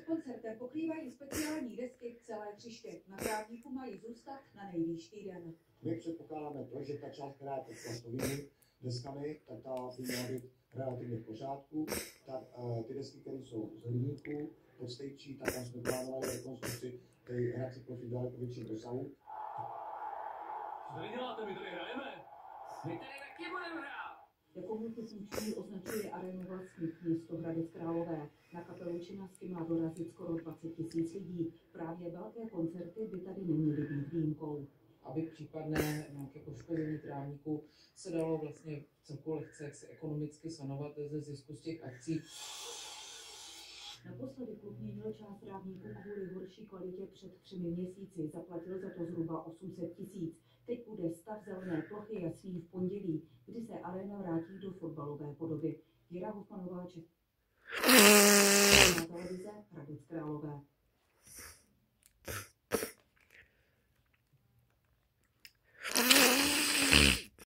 koncertem pokrývají speciální desky celé hřiště. Na trávníku mají zůstat na nejvýš týden. My předpokládáme to, že ta část, která je pod plastovými deskami, tak ta by měla být relativně v pořádku. Ty desky, které jsou z hliníku, pod stejčí, tak tam jsme plánovali rekonstrukci té hrací profil daleko větším rozsahu. Co tady děláte? My tady hrajeme? My tady taky budeme hrát! Jako multifunkční označuje arénu vlastních město Hradec Králové. Na kapelu Činasky má dorazit skoro 20 000 lidí. Právě velké koncerty by tady neměly být výjimkou. Aby případné nějaké poškození trávníku se dalo vlastně celku lehce jaksi ekonomicky sanovat ze zisku z těch akcí. Naposledy klub měnil část trávníku kvůli horší kvalitě před 3 měsíci. Zaplatil za to zhruba 800 000. Teď bude stav zelené plochy jasný v pondělí, kdy se aréna vrátí do fotbalové podoby. Věra Hofmanová, Česká televize, Hradec Králové.